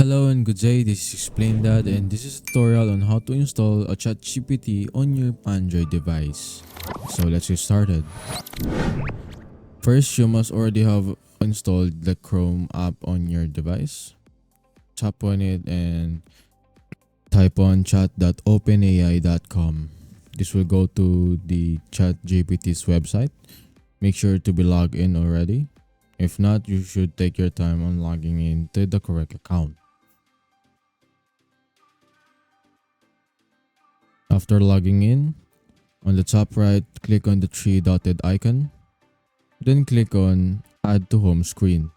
Hello and good day, this is Explain That, and this is a tutorial on how to install a Chatgpt on your Android device. So let's get started. First, you must already have installed the Chrome app on your device. Tap on it and type on chat.openai.com. This will go to the ChatGPT's website. Make sure to be logged in already. If not, you should take your time on logging in to the correct account. After logging in, on the top right, click on the three dotted icon. Then click on Add to Home Screen.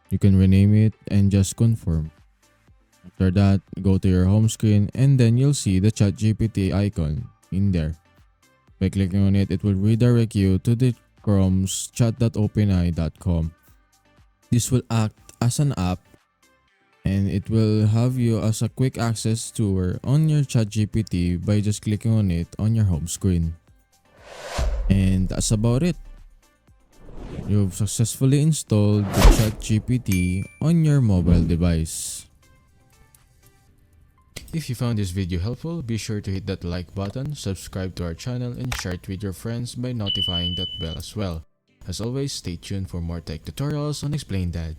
You can rename it and just confirm. After that, go to your home screen and then you'll see the ChatGPT icon in there. By clicking on it, it will redirect you to the Chrome's chat.openai.com. This will act as an app and it will have you as a quick access tour on your ChatGPT by just clicking on it on your home screen. And that's about it. You've successfully installed the ChatGPT on your mobile device. If you found this video helpful, be sure to hit that like button, subscribe to our channel, and share it with your friends by notifying that bell as well. As always, stay tuned for more tech tutorials on Explain That.